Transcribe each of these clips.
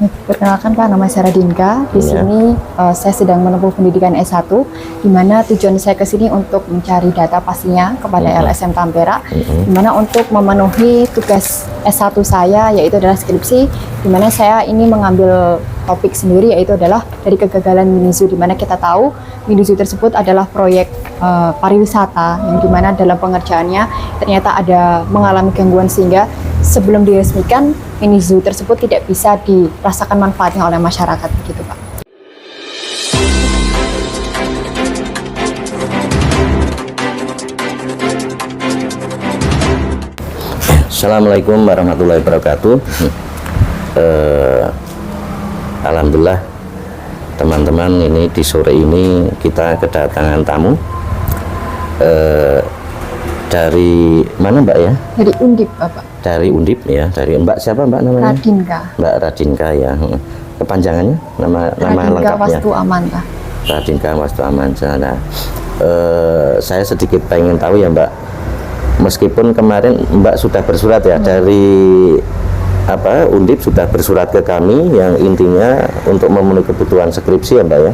Perkenalkan Pak, nama saya Radinka. Di sini saya sedang menempuh pendidikan S1, di mana tujuan saya ke sini untuk mencari data pastinya kepada LSM Tampera, di mana untuk memenuhi tugas S1 saya, yaitu adalah skripsi, di mana saya ini mengambil topik sendiri, yaitu adalah dari kegagalan Minizu, di mana kita tahu Minizu tersebut adalah proyek pariwisata yang dimana dalam pengerjaannya ternyata ada mengalami gangguan sehingga sebelum diresmikan Minizu tersebut tidak bisa dirasakan manfaatnya oleh masyarakat, begitu Pak. Assalamualaikum warahmatullahi wabarakatuh. Alhamdulillah teman-teman, ini di sore ini kita kedatangan tamu dari mana Mbak ya? Dari Undip Bapak. Dari Undip ya, dari Mbak siapa Mbak namanya? Radinka. Mbak Radinka ya. Kepanjangannya nama lengkapnya? Radinka Wastu Amanta. Radinka Wastu Amanta. Nah, saya sedikit pengen tahu ya Mbak. Meskipun kemarin Mbak sudah bersurat ya dari Undip sudah bersurat ke kami yang intinya untuk memenuhi kebutuhan skripsi ya Mbak ya.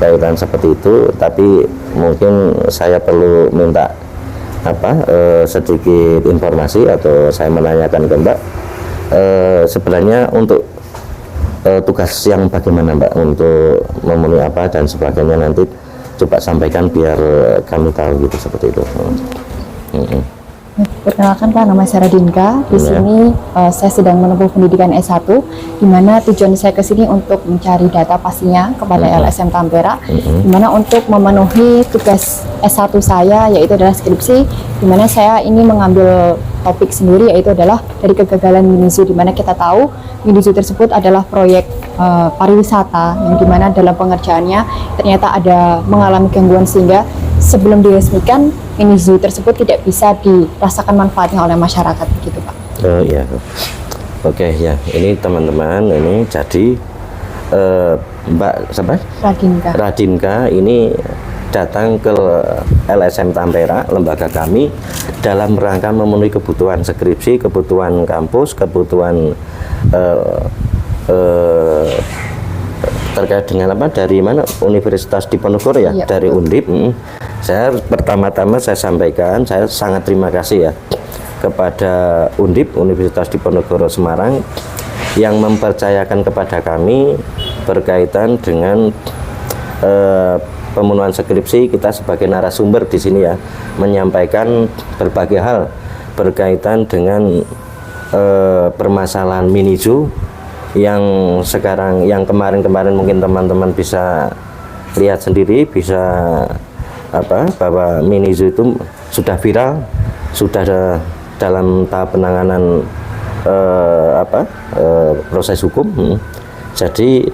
Kaitan seperti itu, tapi mungkin saya perlu minta sedikit informasi atau saya menanyakan ke Mbak sebenarnya untuk tugas yang bagaimana Mbak untuk memenuhi apa dan sebagainya, nanti coba sampaikan biar kami tahu gitu seperti itu. Perkenalkan Pak, nama saya Radinka. Di sini saya sedang menempuh pendidikan S1, di mana tujuan saya ke sini untuk mencari data pastinya kepada LSM Tampera, di mana untuk memenuhi tugas S1 saya, yaitu adalah skripsi, di mana saya ini mengambil topik sendiri, yaitu adalah dari kegagalan Minizu, di mana kita tahu Minizu tersebut adalah proyek pariwisata yang dimana dalam pengerjaannya ternyata ada mengalami gangguan sehingga sebelum diresmikan Minizu tersebut tidak bisa dirasakan manfaatnya oleh masyarakat, begitu Pak. Oh iya, oke ya, ini teman-teman, ini jadi Mbak siapa? Radinka. Radinka ini datang ke LSM Tampera, lembaga kami, dalam rangka memenuhi kebutuhan skripsi, kebutuhan kampus, kebutuhan terkait dengan dari mana, Universitas Diponegoro ya, iya, dari Undip. Saya pertama-tama saya sampaikan saya sangat terima kasih ya kepada Undip, Universitas Diponegoro Semarang, yang mempercayakan kepada kami berkaitan dengan pemenuhan skripsi. Kita sebagai narasumber di sini ya menyampaikan berbagai hal berkaitan dengan permasalahan Minizu yang sekarang, yang kemarin-kemarin mungkin teman-teman bisa lihat sendiri, bisa bahwa Minizu itu sudah viral, sudah dalam tahap penanganan proses hukum. Jadi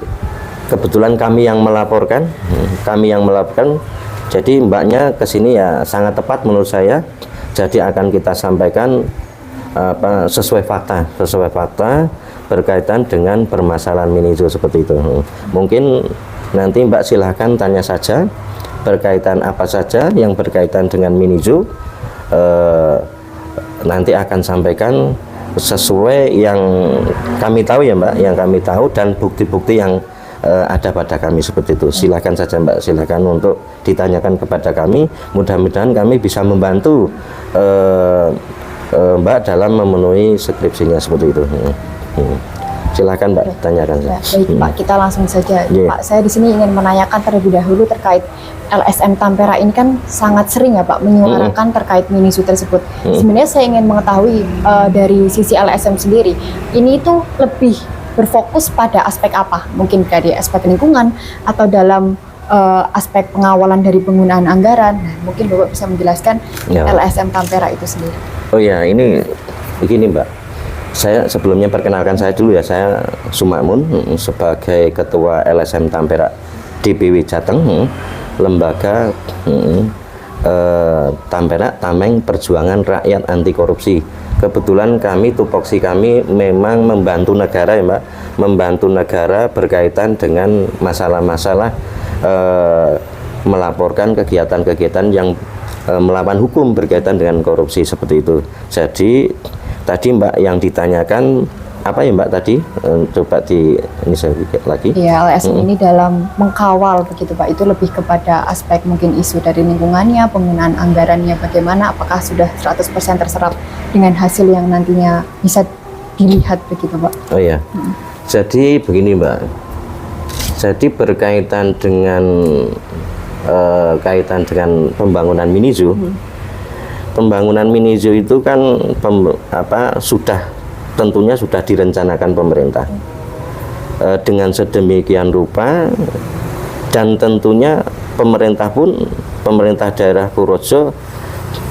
kebetulan kami yang melaporkan, jadi Mbaknya kesini ya sangat tepat menurut saya. Jadi akan kita sampaikan sesuai fakta berkaitan dengan permasalahan Minizu seperti itu. Mungkin nanti Mbak silahkan tanya saja berkaitan apa saja yang berkaitan dengan Minizu, nanti akan sampaikan sesuai yang kami tahu ya Mbak, yang kami tahu dan bukti-bukti yang ada pada kami seperti itu. Silakan saja Mbak, silakan untuk ditanyakan kepada kami. Mudah-mudahan kami bisa membantu Mbak dalam memenuhi skripsinya seperti itu. Silakan Mbak, tanyakan saja. Baik Pak, kita langsung saja. Pak, saya di sini ingin menanyakan terlebih dahulu terkait LSM Tampera ini kan sangat sering ya Pak menyuarakan terkait Minizu tersebut. Sebenarnya saya ingin mengetahui dari sisi LSM sendiri, ini itu lebih berfokus pada aspek apa? Mungkin dari aspek lingkungan atau dalam aspek pengawalan dari penggunaan anggaran. Nah, mungkin Bapak bisa menjelaskan LSM Tampera itu sendiri. Oh ya, ini begini Mbak. Saya sebelumnya perkenalkan saya dulu ya, saya Sumakmun sebagai Ketua LSM Tampera DPW Jateng, lembaga Tampera Tameng Perjuangan Rakyat Anti Korupsi. Kebetulan kami, tupoksi kami memang membantu negara ya Mbak, membantu negara berkaitan dengan masalah-masalah melaporkan kegiatan-kegiatan yang melawan hukum berkaitan dengan korupsi seperti itu. Jadi tadi Mbak yang ditanyakan apa ya Mbak tadi? Coba ini saya pikir lagi. Ya, LSM ini dalam mengkawal begitu Pak, itu lebih kepada aspek mungkin isu dari lingkungannya, penggunaan anggarannya bagaimana, apakah sudah 100% terserap dengan hasil yang nantinya bisa dilihat begitu Pak. Oh ya, jadi begini Mbak, jadi berkaitan dengan pembangunan Mini Zoo. Pembangunan Mini Zoo itu kan tentunya sudah direncanakan pemerintah dengan sedemikian rupa, dan tentunya pemerintah daerah Purworejo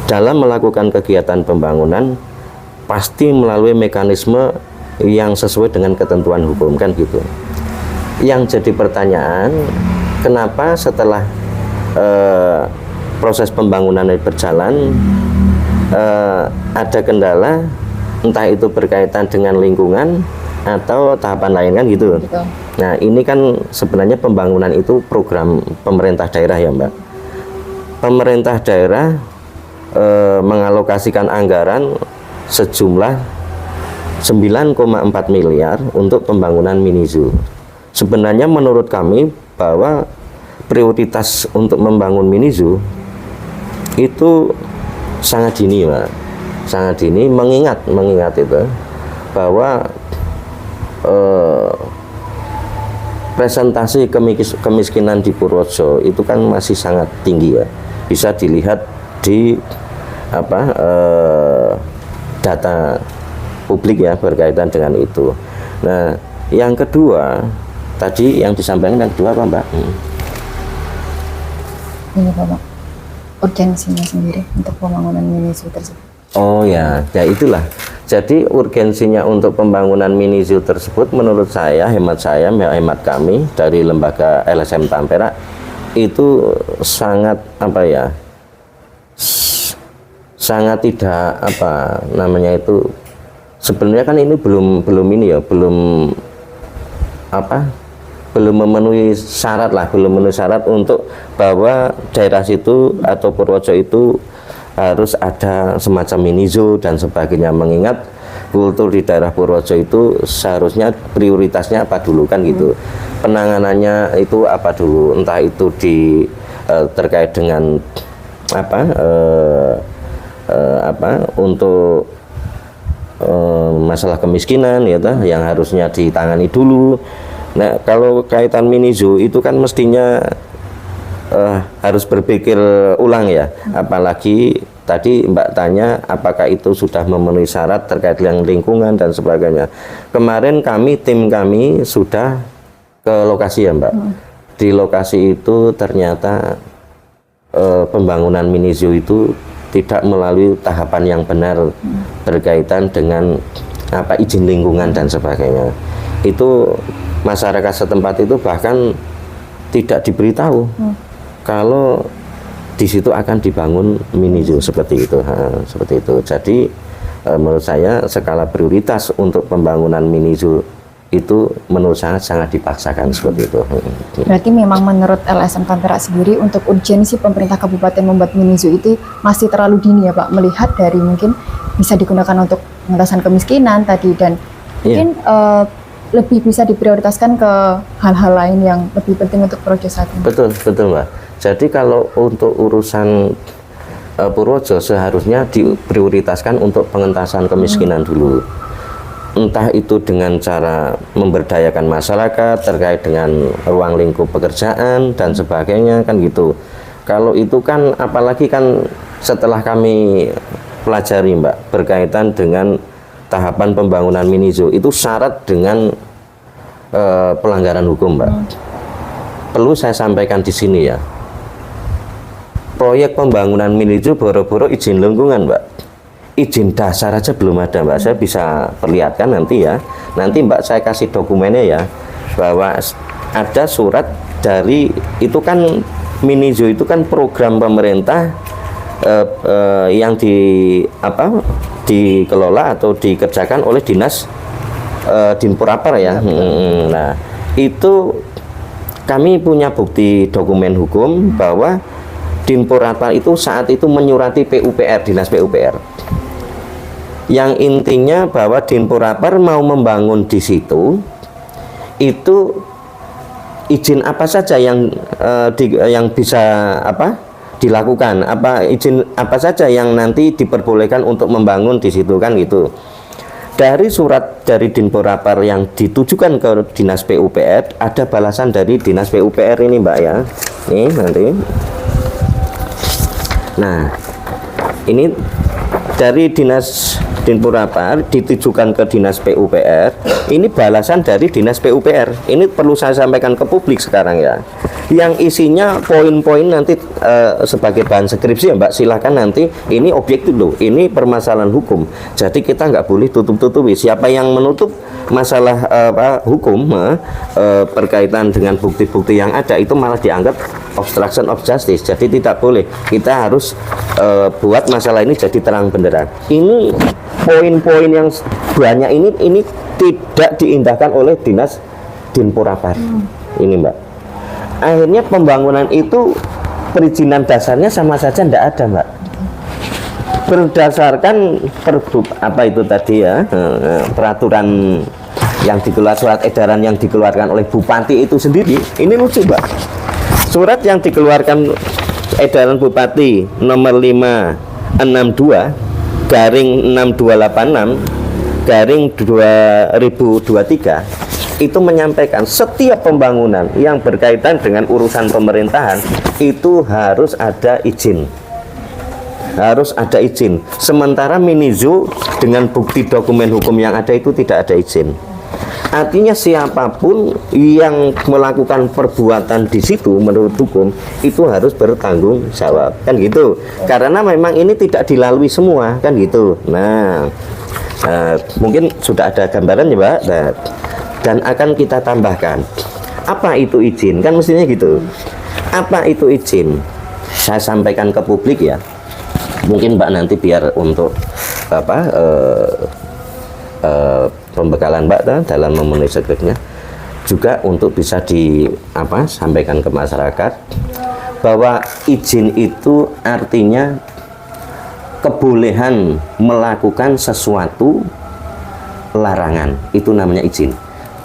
dalam melakukan kegiatan pembangunan pasti melalui mekanisme yang sesuai dengan ketentuan hukum, kan gitu. Yang jadi pertanyaan, kenapa setelah proses pembangunan berjalan ada kendala, entah itu berkaitan dengan lingkungan atau tahapan lain, kan gitu. Betul. Nah, ini kan sebenarnya pembangunan itu program pemerintah daerah ya Mbak. Pemerintah daerah mengalokasikan anggaran sejumlah 9,4 miliar untuk pembangunan Mini Zoo. Sebenarnya menurut kami bahwa prioritas untuk membangun Mini Zoo itu sangat dini Mbak. Sangat dini, mengingat itu bahwa presentasi kemiskinan di Purworejo itu kan masih sangat tinggi ya, bisa dilihat di data publik ya berkaitan dengan itu. Nah, yang kedua tadi yang disampaikan, yang kedua apa Mbak? Ini Bapak, urgensinya sendiri untuk pembangunan Mini Zoo tersebut. Oh ya, ya itulah. Jadi urgensinya untuk pembangunan Mini Zoo tersebut menurut saya, hemat kami dari lembaga LSM Tampera itu sangat sangat tidak sebenarnya kan ini belum memenuhi syarat untuk bahwa daerah situ atau Purworejo itu harus ada semacam Mini Zoo dan sebagainya, mengingat kultur di daerah Purworejo itu seharusnya prioritasnya apa dulu, kan gitu. Penanganannya itu apa dulu, entah itu terkait dengan untuk masalah kemiskinan ya yang harusnya ditangani dulu. Nah, kalau kaitan Mini Zoo itu kan mestinya harus berpikir ulang ya, apalagi tadi Mbak tanya apakah itu sudah memenuhi syarat terkait dengan lingkungan dan sebagainya. Kemarin tim kami sudah ke lokasi ya Mbak. Di lokasi itu ternyata pembangunan Mini Zoo itu tidak melalui tahapan yang benar berkaitan dengan izin lingkungan dan sebagainya. Itu masyarakat setempat itu bahkan tidak diberitahu kalau di situ akan dibangun Mini Zoo seperti itu. Seperti itu. Jadi menurut saya skala prioritas untuk pembangunan Mini Zoo itu menurut saya sangat dipaksakan seperti itu. Berarti memang menurut LSM Tampera sendiri untuk urgensi pemerintah kabupaten membuat Mini Zoo itu masih terlalu dini ya Pak, melihat dari mungkin bisa digunakan untuk pengentasan kemiskinan tadi dan mungkin lebih bisa diprioritaskan ke hal-hal lain yang lebih penting untuk Purworejo saat ini. Betul Mbak. Jadi kalau untuk urusan Purworejo seharusnya diprioritaskan untuk pengentasan kemiskinan dulu. Entah itu dengan cara memberdayakan masyarakat terkait dengan ruang lingkup pekerjaan dan sebagainya, kan gitu. Kalau itu kan apalagi kan setelah kami pelajari Mbak berkaitan dengan tahapan pembangunan Mini Zoo itu syarat dengan pelanggaran hukum Mbak. Perlu saya sampaikan di sini ya. Proyek pembangunan Mini Zoo boro-boro izin lingkungan Mbak. Izin dasar aja belum ada Mbak. Saya bisa perlihatkan nanti ya. Nanti Mbak saya kasih dokumennya ya, bahwa ada surat dari itu kan Mini Zoo itu kan program pemerintah yang dikelola atau dikerjakan oleh dinas Dinpurapar ya. Nah, itu kami punya bukti dokumen hukum bahwa Dinpurapar itu saat itu menyurati PUPR, dinas PUPR. yang intinya bahwa Dinpuraper mau membangun di situ itu izin apa saja yang yang bisa dilakukan, izin apa saja yang nanti diperbolehkan untuk membangun di situ kan gitu. Dari surat dari Dinpuraper yang ditujukan ke Dinas PUPR, ada balasan dari Dinas PUPR ini Mbak ya. Nih nanti. Nah, ini dari Dinas Dinpuraper ditujukan ke Dinas PUPR. Ini balasan dari Dinas PUPR. Ini perlu saya sampaikan ke publik sekarang ya. Yang isinya poin-poin nanti sebagai bahan skripsi ya Mbak, silahkan nanti. Ini objektif loh, ini permasalahan hukum. Jadi kita nggak boleh tutup-tutupi. Siapa yang menutup masalah hukum berkaitan dengan bukti-bukti yang ada, itu malah dianggap obstruction of justice. Jadi tidak boleh. Kita harus buat masalah ini jadi terang benderang. Ini poin-poin yang banyak ini tidak diindahkan oleh Dinas Dinpuraper. Ini Mbak. Akhirnya pembangunan itu perizinan dasarnya sama saja tidak ada Mbak. Berdasarkan peraturan yang dikeluarkan, surat edaran yang dikeluarkan oleh Bupati itu sendiri. Ini lucu Mbak. Surat yang dikeluarkan edaran Bupati nomor 562 garing 6286 garing 2023 itu menyampaikan setiap pembangunan yang berkaitan dengan urusan pemerintahan itu harus ada izin. Harus ada izin. Sementara Minizu dengan bukti dokumen hukum yang ada itu tidak ada izin. Artinya siapapun yang melakukan perbuatan di situ menurut hukum itu harus bertanggung jawab, kan gitu. Karena memang ini tidak dilalui semua, kan gitu. Nah, mungkin sudah ada gambaran ya Mbak. Nah, dan akan kita tambahkan apa itu izin, kan mestinya gitu. Apa itu izin? Saya sampaikan ke publik ya. Mungkin Mbak nanti biar untuk pembekalan Mbak dalam memenuhi skripnya juga untuk bisa sampaikan ke masyarakat bahwa izin itu artinya kebolehan melakukan sesuatu larangan, itu namanya izin.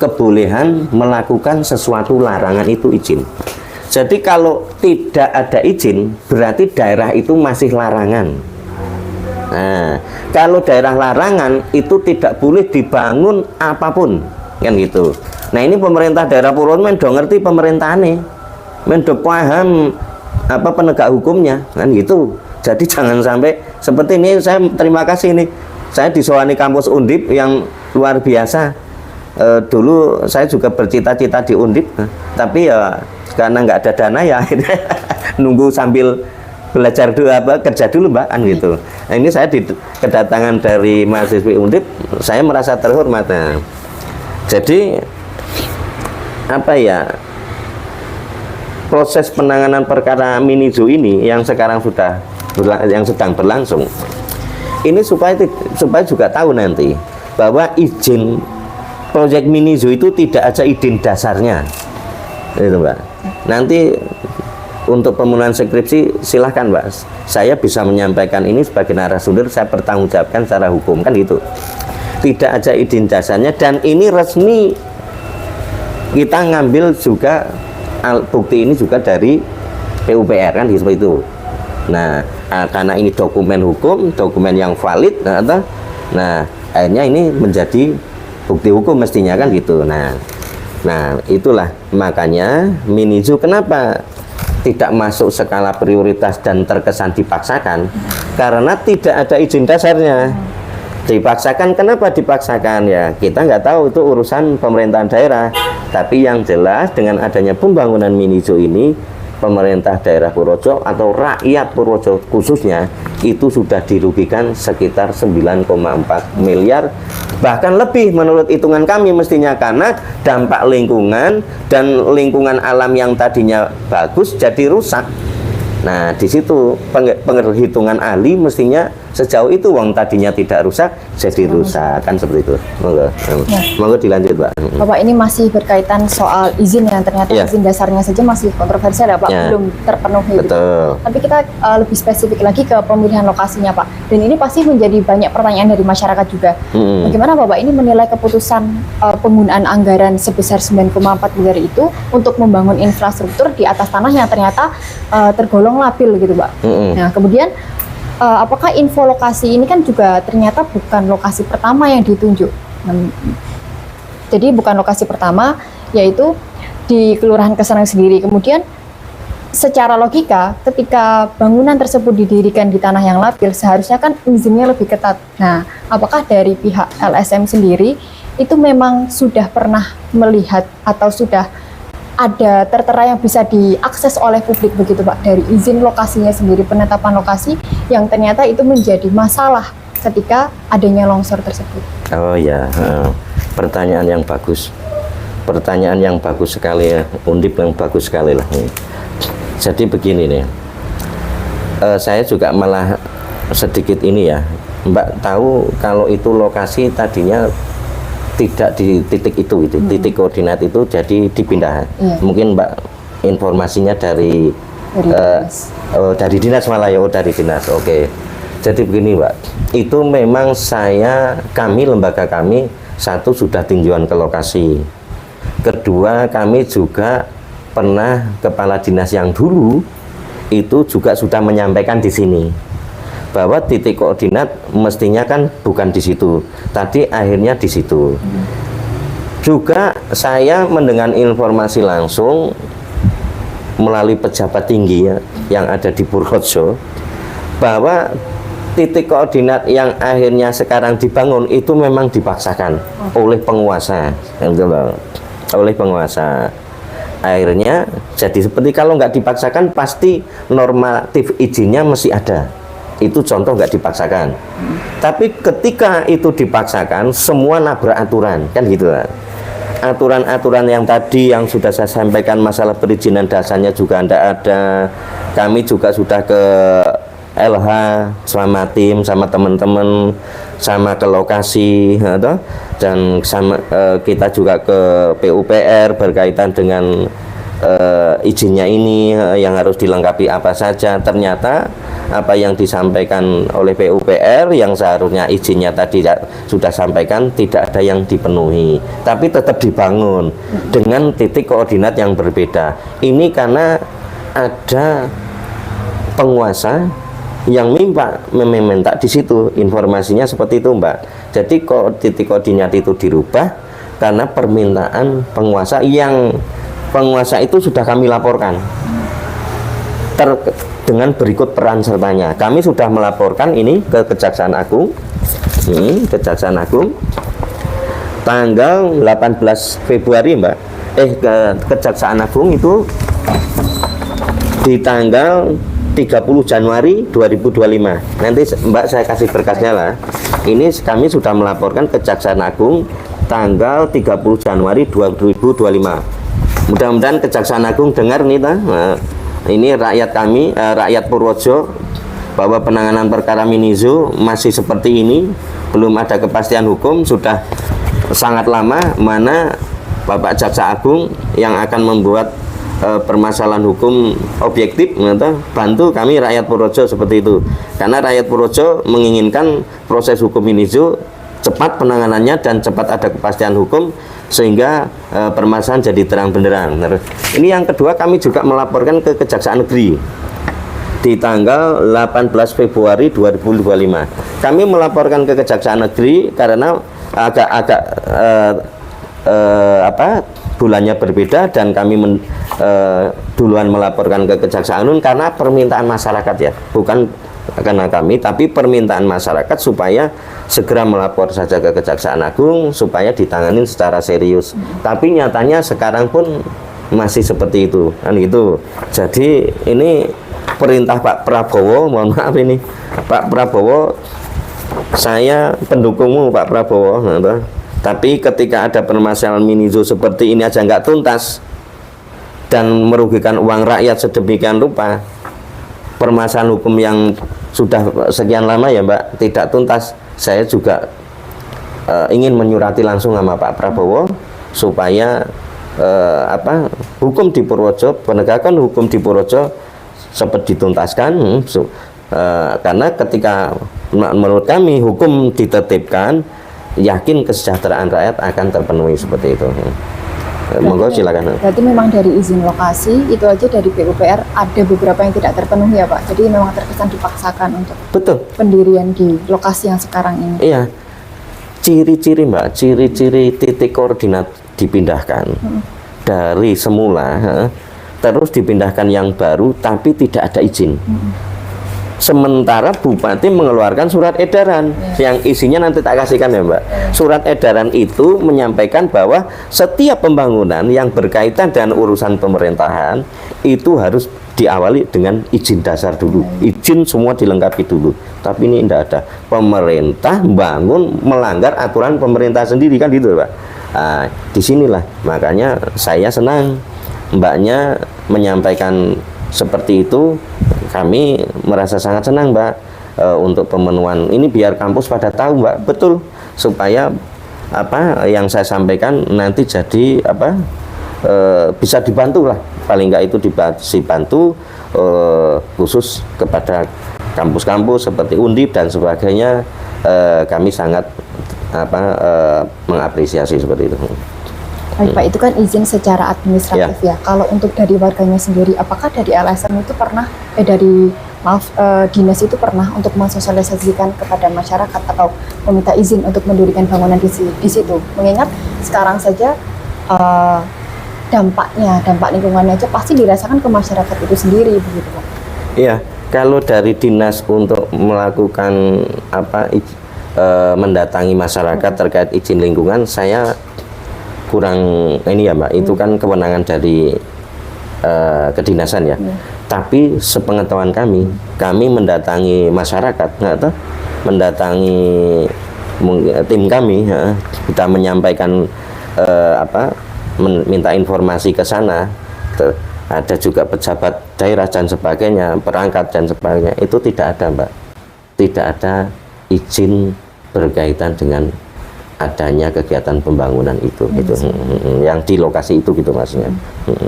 Kebolehan melakukan sesuatu larangan itu izin. Jadi kalau tidak ada izin berarti daerah itu masih larangan. Nah, kalau daerah larangan itu tidak boleh dibangun apapun, kan gitu. Nah, ini pemerintah daerah Purworejo men do ngerti pemerintahannya, men do paham penegak hukumnya, kan gitu. Jadi jangan sampai seperti ini. Saya terima kasih nih, saya disowani kampus Undip yang luar biasa. Dulu saya juga bercita-cita di Undip, tapi ya karena nggak ada dana ya nunggu sambil belajar dulu kerja dulu Mbak, kan gitu. Nah, ini saya kedatangan dari mahasiswi Undip, saya merasa terhormat. Nah, jadi proses penanganan perkara Minizu ini yang sekarang sedang berlangsung ini supaya juga tahu nanti bahwa izin proyek Minizu itu tidak ada izin dasarnya, itu Mbak. Nanti untuk pemenuhan skripsi silahkan Mbak, saya bisa menyampaikan ini sebagai narasumber, saya pertanggungjawabkan secara hukum, kan gitu. Tidak ada izin dasarnya dan ini resmi kita ngambil juga bukti ini juga dari PUPR, kan seperti itu. Nah, karena ini dokumen hukum, dokumen yang valid, nah akhirnya ini menjadi bukti hukum mestinya, kan gitu. Nah itulah makanya Minizu kenapa tidak masuk skala prioritas dan terkesan dipaksakan, karena tidak ada izin dasarnya. Dipaksakan, kenapa dipaksakan? Ya kita nggak tahu, itu urusan pemerintahan daerah. Tapi yang jelas dengan adanya pembangunan Minizu ini, pemerintah daerah Purworejo atau rakyat Purworejo khususnya itu sudah dirugikan sekitar 9,4 miliar, bahkan lebih menurut hitungan kami mestinya, karena dampak lingkungan dan lingkungan alam yang tadinya bagus jadi rusak. Nah, di situ penghitungan ahli mestinya sejauh itu uang tadinya tidak rusak jadi rusak, kan seperti itu. Monggo. Monggo dilanjut, Pak. Bapak, ini masih berkaitan soal izin yang ternyata izin dasarnya saja masih kontroversial ya Pak, belum terpenuhi. Betul. Tapi kita lebih spesifik lagi ke pemilihan lokasinya Pak. Dan ini pasti menjadi banyak pertanyaan dari masyarakat juga. Bagaimana Bapak ini menilai keputusan penggunaan anggaran sebesar 9,4 miliar itu untuk membangun infrastruktur di atas tanah yang ternyata tergolong labil gitu Pak. Nah kemudian apakah info lokasi ini kan juga ternyata bukan lokasi pertama yang ditunjuk. Jadi bukan lokasi pertama, yaitu di Kelurahan Kesenang sendiri. Kemudian secara logika ketika bangunan tersebut didirikan di tanah yang labil seharusnya kan izinnya lebih ketat. Nah, apakah dari pihak LSM sendiri itu memang sudah pernah melihat atau sudah ada tertera yang bisa diakses oleh publik begitu Pak, dari izin lokasinya sendiri, penetapan lokasi yang ternyata itu menjadi masalah ketika adanya longsor tersebut? Oh ya, pertanyaan yang bagus. Pertanyaan yang bagus sekali ya, undip yang bagus sekali lah. Jadi begini nih, saya juga malah sedikit ini ya, Mbak tahu kalau itu lokasi tadinya tidak di titik itu, titik koordinat itu jadi dipindah. Mungkin Mbak informasinya dari dinas malah ya, dari dinas. Oke. Jadi begini Mbak, itu memang lembaga kami satu sudah tinjauan ke lokasi. Kedua, kami juga pernah kepala dinas yang dulu itu juga sudah menyampaikan di sini bahwa titik koordinat mestinya kan bukan di situ. Tadi akhirnya di situ. Juga saya mendengar informasi langsung melalui pejabat tinggi yang ada di Purworejo bahwa titik koordinat yang akhirnya sekarang dibangun itu memang dipaksakan oleh penguasa, oleh penguasa. Akhirnya jadi seperti kalau nggak dipaksakan pasti normatif izinnya masih ada. Itu contoh nggak dipaksakan. Tapi ketika itu dipaksakan, semua nabrak aturan, kan gitu lah. Aturan-aturan yang tadi yang sudah saya sampaikan masalah perizinan dasarnya juga tidak ada. Kami juga sudah ke LH sama tim, sama teman-teman, sama ke lokasi, dan sama kita juga ke PUPR berkaitan dengan izinnya ini yang harus dilengkapi apa saja. Ternyata apa yang disampaikan oleh PUPR yang seharusnya izinnya tadi sudah sampaikan tidak ada yang dipenuhi, tapi tetap dibangun dengan titik koordinat yang berbeda. Ini karena ada penguasa yang meminta di situ, informasinya seperti itu Mbak. Jadi titik koordinat itu dirubah karena permintaan penguasa, yang penguasa itu sudah kami laporkan dengan berikut peran sertanya. Kami sudah melaporkan ini ke Kejaksaan Agung, Kejaksaan Agung tanggal 18 Februari Mbak. Ke Kejaksaan Agung itu di tanggal 30 Januari 2025. Nanti Mbak saya kasih berkasnya lah. Ini kami sudah melaporkan Kejaksaan Agung tanggal 30 Januari 2025. Mudah-mudahan Kejaksaan Agung dengar nih ini rakyat kami, rakyat Purworejo, bahwa penanganan perkara Minizo masih seperti ini, belum ada kepastian hukum, sudah sangat lama. Mana Bapak Jaksa Agung yang akan membuat permasalahan hukum objektif, bantu kami rakyat Purworejo seperti itu. Karena rakyat Purworejo menginginkan proses hukum Minizo cepat penanganannya dan cepat ada kepastian hukum sehingga permasalahan jadi terang benderang. Ini yang kedua, kami juga melaporkan ke Kejaksaan Negeri di tanggal 18 Februari 2025. Kami melaporkan ke Kejaksaan Negeri karena agak bulannya berbeda, dan kami duluan melaporkan ke Kejaksaan Agung karena permintaan masyarakat ya, bukan karena kami, tapi permintaan masyarakat supaya segera melapor saja ke Kejaksaan Agung supaya ditanganin secara serius. Tapi nyatanya sekarang pun masih seperti itu, kan gitu. Jadi ini perintah Pak Prabowo, mohon maaf ini Pak Prabowo, saya pendukungmu Pak Prabowo, tapi ketika ada permasalahan Minizo seperti ini aja nggak tuntas dan merugikan uang rakyat sedemikian rupa, permasalahan hukum yang sudah sekian lama ya Mbak tidak tuntas, saya juga ingin menyurati langsung sama Pak Prabowo supaya hukum di Purworejo, penegakan hukum di Purworejo cepat dituntaskan. Karena ketika menurut kami hukum ditertibkan, yakin kesejahteraan rakyat akan terpenuhi seperti itu. Monggo silakan. Berarti memang dari izin lokasi itu aja dari PUPR ada beberapa yang tidak terpenuhi ya Pak. Jadi memang terkesan dipaksakan untuk pendirian di lokasi yang sekarang ini. Iya. Ciri-ciri Mbak, ciri-ciri titik koordinat dipindahkan dari semula, terus dipindahkan yang baru tapi tidak ada izin. Sementara Bupati mengeluarkan surat edaran yang isinya nanti tak kasihkan ya Mbak. Surat edaran itu menyampaikan bahwa setiap pembangunan yang berkaitan dengan urusan pemerintahan itu harus diawali dengan izin dasar dulu. Izin semua dilengkapi dulu. Tapi ini tidak ada. Pemerintah bangun melanggar aturan pemerintah sendiri kan gitu Pak. Nah, disinilah makanya saya senang Mbaknya menyampaikan seperti itu. Kami merasa sangat senang Mbak untuk pemenuhan ini, biar kampus pada tahu Mbak, betul, supaya yang saya sampaikan nanti jadi bisa dibantu lah, paling enggak itu dibantu khusus kepada kampus-kampus seperti Undip dan sebagainya. Kami sangat mengapresiasi seperti itu. Baik Pak, itu kan izin secara administratif ya. Kalau untuk dari warganya sendiri, apakah dari LSM itu pernah, dinas itu pernah untuk mensosialisasikan kepada masyarakat atau meminta izin untuk mendirikan bangunan di situ? Mengingat sekarang saja dampak lingkungannya aja pasti dirasakan ke masyarakat itu sendiri, begitu Pak. Iya, kalau dari dinas untuk melakukan mendatangi masyarakat terkait izin lingkungan, saya kurang ini ya Mbak, itu kan kewenangan dari kedinasan ya. Tapi sepengetahuan kami mendatangi masyarakat, mendatangi tim kami, kita menyampaikan minta informasi ke sana. Ada juga pejabat daerah dan sebagainya, perangkat dan sebagainya, itu tidak ada Mbak, tidak ada izin berkaitan dengan adanya kegiatan pembangunan itu, yang di lokasi itu gitu maksudnya.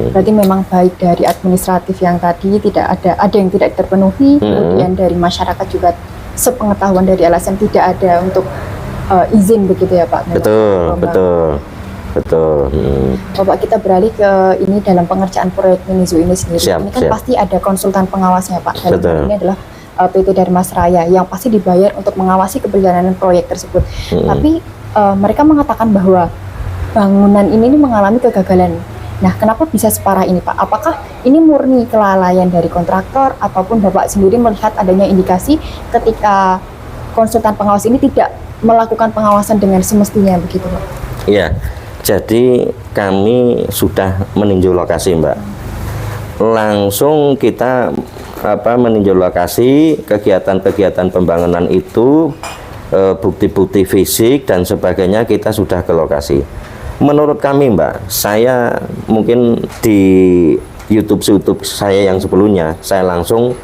Berarti memang baik dari administratif yang tadi tidak ada yang tidak terpenuhi, kemudian dari masyarakat juga sepengetahuan dari LSM tidak ada untuk izin begitu ya Pak. Betul. Bapak, kita beralih ke ini dalam pengerjaan proyek Minizo ini sendiri. Ini kan pasti ada konsultan pengawasnya Pak. Dalam ini adalah PT Darmas Raya yang pasti dibayar untuk mengawasi keberjalanan proyek tersebut. Tapi mereka mengatakan bahwa bangunan ini mengalami kegagalan. Nah, kenapa bisa separah ini Pak? Apakah ini murni kelalaian dari kontraktor ataupun Bapak sendiri melihat adanya indikasi ketika konsultan pengawas ini tidak melakukan pengawasan dengan semestinya begitu Pak? Iya, jadi kami sudah meninjau lokasi Mbak. Langsung kita meninjau lokasi, kegiatan-kegiatan pembangunan itu, bukti-bukti fisik dan sebagainya kita sudah ke lokasi. Menurut kami Mbak, saya mungkin di YouTube saya yang sebelumnya, saya langsung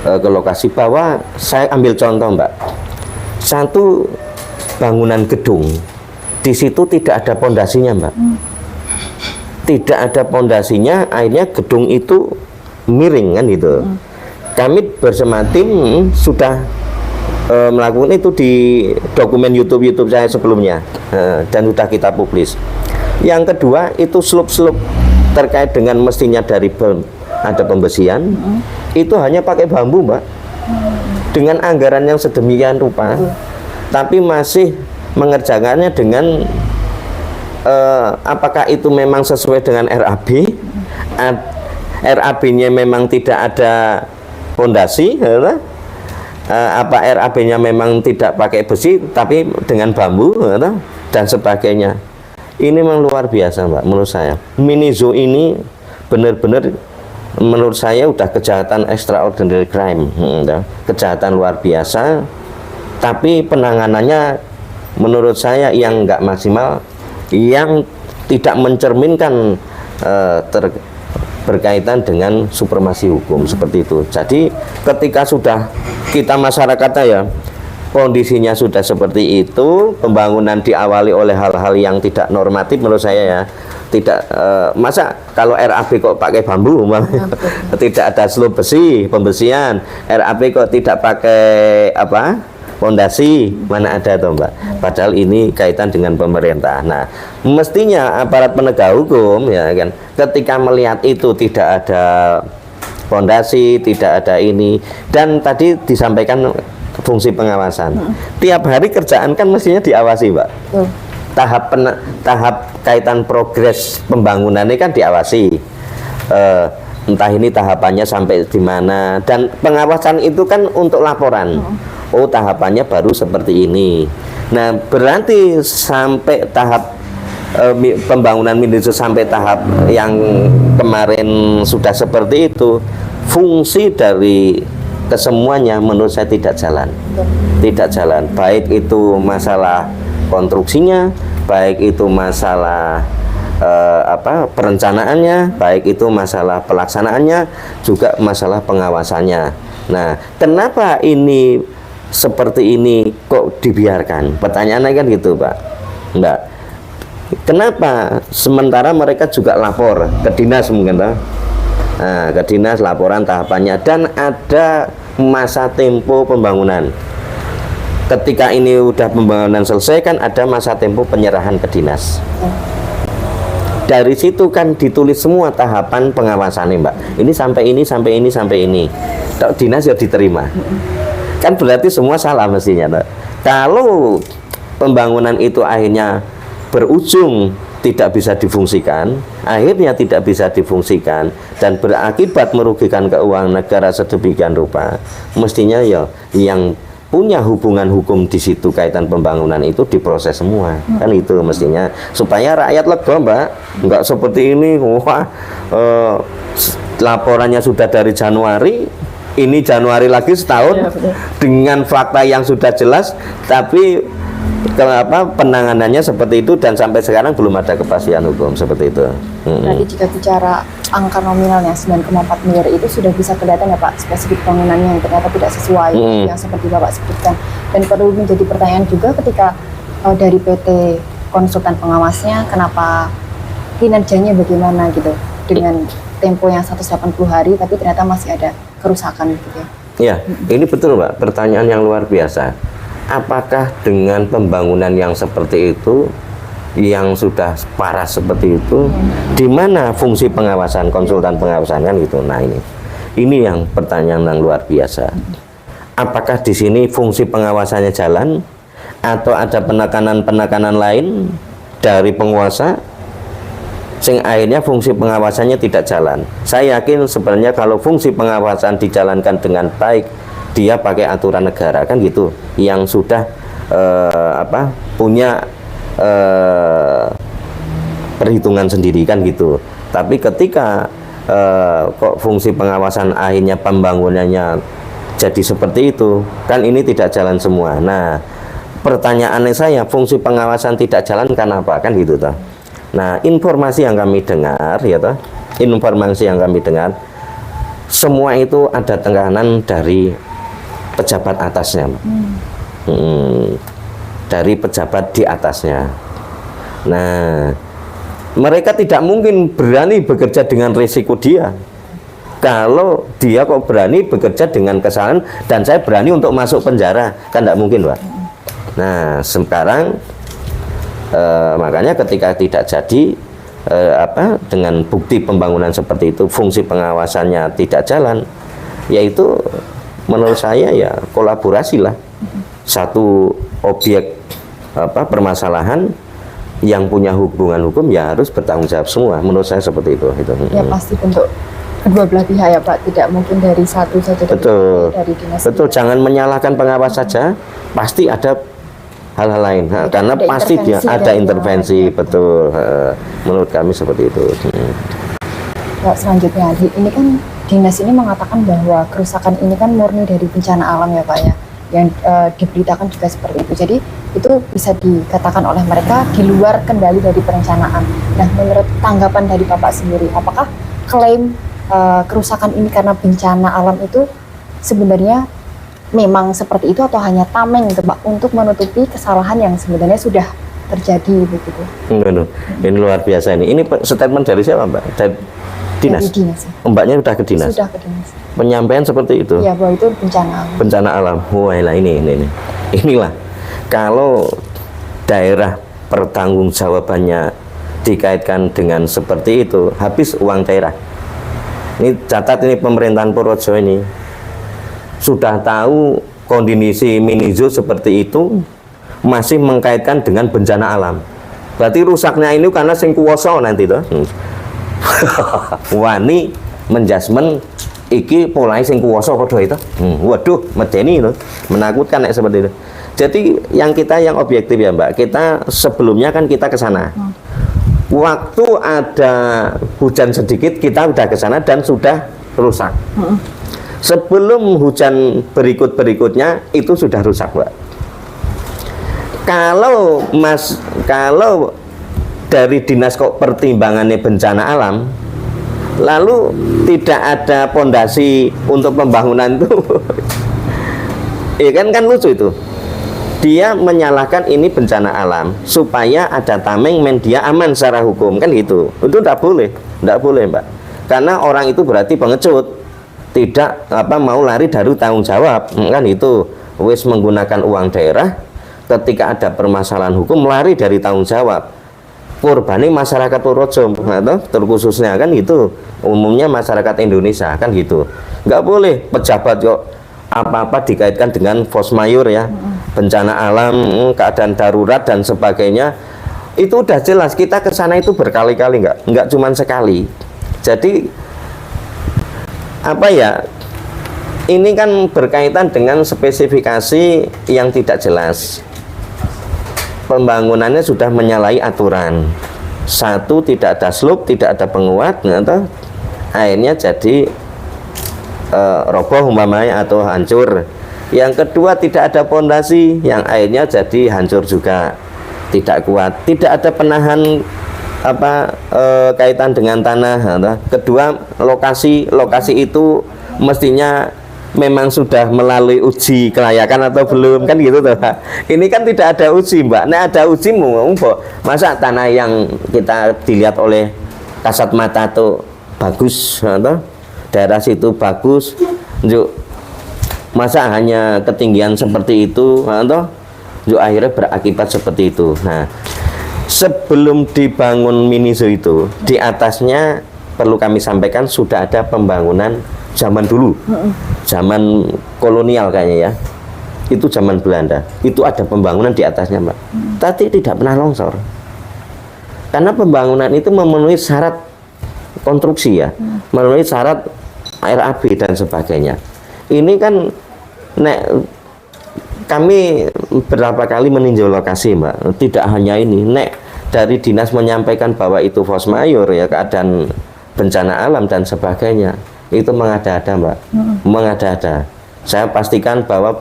ke lokasi bahwa saya ambil contoh Mbak. Satu bangunan gedung, di situ tidak ada pondasinya Mbak. Tidak ada pondasinya, akhirnya gedung itu miring kan gitu. Kami bersama tim sudah melakukan itu di dokumen YouTube saya sebelumnya, dan sudah kita publis. Yang kedua itu slope terkait dengan mestinya dari ada pembesian, itu hanya pakai bambu Mbak, dengan anggaran yang sedemikian rupa, tapi masih mengerjakannya dengan apakah itu memang sesuai dengan RAB? RAB-nya memang tidak ada pondasi, apa RAB-nya memang tidak pakai besi tapi dengan bambu dan sebagainya. Ini memang luar biasa Mbak menurut saya. Minizo ini benar-benar menurut saya udah kejahatan extraordinary crime, kejahatan luar biasa, tapi penanganannya menurut saya yang nggak maksimal, yang tidak mencerminkan berkaitan dengan supremasi hukum seperti itu. Jadi ketika sudah kita masyarakatnya ya kondisinya sudah seperti itu, pembangunan diawali oleh hal-hal yang tidak normatif menurut saya ya. Tidak masa kalau RAB kok pakai bambu, tidak ada slop besi pembersihan, RAB kok tidak pakai apa fondasi, mana ada toh Mbak. Padahal ini kaitan dengan pemerintah. Nah, mestinya aparat penegak hukum ya kan, ketika melihat itu tidak ada fondasi, tidak ada ini, dan tadi disampaikan fungsi pengawasan. Tiap hari kerjaan kan mestinya diawasi, Mbak. Tahap kaitan progres pembangunan ini kan diawasi. Entah ini tahapannya sampai di mana, dan pengawasan itu kan untuk laporan. Oh, tahapannya baru seperti ini. Nah, berarti sampai tahap pembangunan minijo sampai tahap yang kemarin sudah seperti itu, fungsi dari kesemuanya menurut saya tidak jalan. Tidak jalan. Baik itu masalah konstruksinya, baik itu masalah perencanaannya, baik itu masalah pelaksanaannya, juga masalah pengawasannya. Nah, kenapa ini seperti ini kok dibiarkan? Pertanyaannya kan gitu, Pak. Enggak. Kenapa sementara mereka juga lapor ke dinas mungkin toh? Nah, ke dinas laporan tahapannya, dan ada masa tempo pembangunan. Ketika ini udah pembangunan selesai kan ada masa tempo penyerahan ke dinas. Dari situ kan ditulis semua tahapan pengawasannya, Mbak. Ini sampai ini, sampai ini, sampai ini. Dinas ya diterima. Kan berarti semua salah mestinya, Mbak. Kalau pembangunan itu akhirnya berujung tidak bisa difungsikan, akhirnya tidak bisa difungsikan dan berakibat merugikan keuangan negara sedemikian rupa, mestinya ya yang punya hubungan hukum di situ kaitan pembangunan itu diproses semua, kan itu mestinya supaya rakyat lega, Mbak. Enggak seperti ini, wah laporannya sudah dari Januari, ini Januari lagi setahun dengan fakta yang sudah jelas, tapi penanganannya seperti itu dan sampai sekarang belum ada kepastian hukum seperti itu. Berarti jika bicara angka nominalnya 9,4 miliar itu sudah bisa kelihatan ya Pak, spesifik bangunannya yang ternyata tidak sesuai yang seperti Bapak sebutkan. Dan perlu menjadi pertanyaan juga ketika dari PT konsultan pengawasnya, kenapa kinerjanya bagaimana gitu dengan tempo yang 180 hari tapi ternyata masih ada kerusakan gitu ya. Ya, ini betul Mbak, pertanyaan yang luar biasa. Apakah dengan pembangunan yang seperti itu, yang sudah parah seperti itu, di mana fungsi pengawasan konsultan pengawasan kan gitu? Nah ini yang pertanyaan yang luar biasa. Apakah di sini fungsi pengawasannya jalan, atau ada penekanan-penekanan lain dari penguasa, sing akhirnya fungsi pengawasannya tidak jalan? Saya yakin sebenarnya kalau fungsi pengawasan dijalankan dengan baik, dia pakai aturan negara kan gitu, yang sudah punya perhitungan sendiri kan gitu. Tapi ketika kok fungsi pengawasan akhirnya pembangunannya jadi seperti itu, kan ini tidak jalan semua. Nah, pertanyaannya saya, fungsi pengawasan tidak jalan karena apa kan gitu toh. Nah, informasi yang kami dengar ya toh, informasi yang kami dengar, semua itu ada tekanan dari pejabat atasnya, dari pejabat di atasnya. Nah, mereka tidak mungkin berani bekerja dengan risiko dia. Kalau dia kok berani bekerja dengan kesalahan dan saya berani untuk masuk penjara, kan tidak mungkin, Pak. Nah, sekarang makanya ketika tidak jadi dengan bukti pembangunan seperti itu, fungsi pengawasannya tidak jalan, yaitu menurut saya ya kolaborasi lah, satu objek permasalahan yang punya hubungan hukum ya harus bertanggung jawab semua, menurut saya seperti itu. Ya pasti bentuk kedua belah pihak ya Pak, tidak mungkin dari satu saja. Betul, dari dinas. betul. Jangan menyalahkan pengawas saja, pasti ada hal-hal lain. Nah, karena pasti dia ada intervensi, betul. Menurut kami seperti itu. Pak, selanjutnya ini kan dinas ini mengatakan bahwa kerusakan ini kan murni dari bencana alam ya Pak ya, yang diberitakan juga seperti itu. Jadi itu bisa dikatakan oleh mereka di luar kendali dari perencanaan. Nah, menurut tanggapan dari Bapak sendiri, apakah klaim kerusakan ini karena bencana alam itu sebenarnya memang seperti itu atau hanya tameng gitu Pak untuk menutupi kesalahan yang sebenarnya sudah terjadi begitu? Ini luar biasa ini. Ini statement dari siapa Mbak? Dari dinas. Dari dinas. Mbaknya sudah ke dinas. Sudah ke dinas. Penyampaian seperti itu. Ya bahwa itu bencana alam. Bencana alam. Wah, ini. Inilah kalau daerah pertanggungjawabannya dikaitkan dengan seperti itu, habis uang daerah. Ini catat ini pemerintahan Purworejo ini sudah tahu kondisi minizo seperti itu, masih mengkaitkan dengan bencana alam. Berarti rusaknya ini karena sing kuwasa nanti toh. Wani menjasmen iki polai sing kuwasa padha itu. Waduh, medeni itu. Menakutkan nek seperti itu. Jadi yang objektif ya Mbak, kita sebelumnya kan kita ke sana. Waktu ada hujan sedikit kita udah ke sana dan sudah rusak. Sebelum hujan berikutnya itu sudah rusak, Mbak. Kalau dari dinas kok pertimbangannya bencana alam, lalu tidak ada pondasi untuk pembangunan itu, ya kan lucu itu. Dia menyalahkan ini bencana alam supaya ada tameng media aman secara hukum, kan gitu. Itu tidak boleh Mbak. Karena orang itu berarti pengecut, tidak mau lari dari tanggung jawab, kan itu. Wis menggunakan uang daerah, ketika ada permasalahan hukum lari dari tanggung jawab. Korbannya masyarakat Purworejo, terkhususnya kan gitu. Umumnya masyarakat Indonesia kan gitu. Nggak boleh pejabat kok apa-apa dikaitkan dengan force majeure ya, bencana alam, keadaan darurat dan sebagainya. Itu udah jelas, kita ke sana itu berkali-kali, nggak cuma sekali. Jadi apa ya, ini kan berkaitan dengan spesifikasi yang tidak jelas. Pembangunannya sudah menyalahi aturan. Satu, tidak ada slope, tidak ada penguat, akhirnya jadi roboh umpamanya atau hancur. Yang kedua, tidak ada pondasi, yang akhirnya jadi hancur juga, tidak kuat, tidak ada penahan kaitan dengan tanah. Kedua, lokasi itu mestinya memang sudah melalui uji kelayakan atau belum, kan gitu toh. Ini kan tidak ada uji Mbak. Nah ada uji masa tanah yang kita dilihat oleh kasat mata tuh bagus, daerah situ bagus, masa hanya ketinggian seperti itu, akhirnya berakibat seperti itu. Nah, sebelum dibangun minizo itu, di atasnya perlu kami sampaikan sudah ada pembangunan zaman dulu, zaman kolonial kayaknya ya, itu zaman Belanda, itu ada pembangunan di atasnya Mbak, tapi tidak pernah longsor, karena pembangunan itu memenuhi syarat konstruksi ya, memenuhi syarat RAB dan sebagainya. Ini kan kami berapa kali meninjau lokasi Mbak, tidak hanya ini, dari dinas menyampaikan bahwa itu force majeure ya, keadaan bencana alam dan sebagainya, itu mengada-ada Mbak, mengada-ada. Saya pastikan bahwa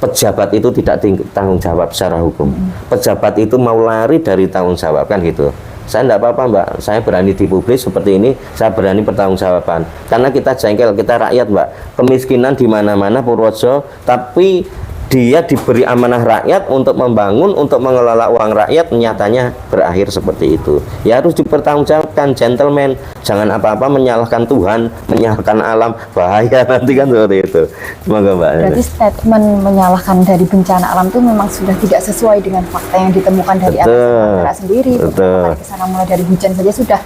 pejabat itu tidak tanggung jawab secara hukum. Pejabat itu mau lari dari tanggung jawab, kan gitu. Saya tidak apa-apa Mbak, saya berani dipublis seperti ini, saya berani pertanggungjawaban. Karena kita jengkel, kita rakyat Mbak, kemiskinan di mana-mana Purworejo, tapi dia diberi amanah rakyat untuk membangun, untuk mengelola uang rakyat, nyatanya berakhir seperti itu. Ya harus dipertanggungjawabkan, gentleman. Jangan apa-apa menyalahkan Tuhan, menyalahkan alam, bahaya nanti kan seperti itu. Semoga Mbak. Berarti statement menyalahkan dari bencana alam itu memang sudah tidak sesuai dengan fakta yang ditemukan dari atas sendiri. Betul. Kesana mulai dari hujan saja sudah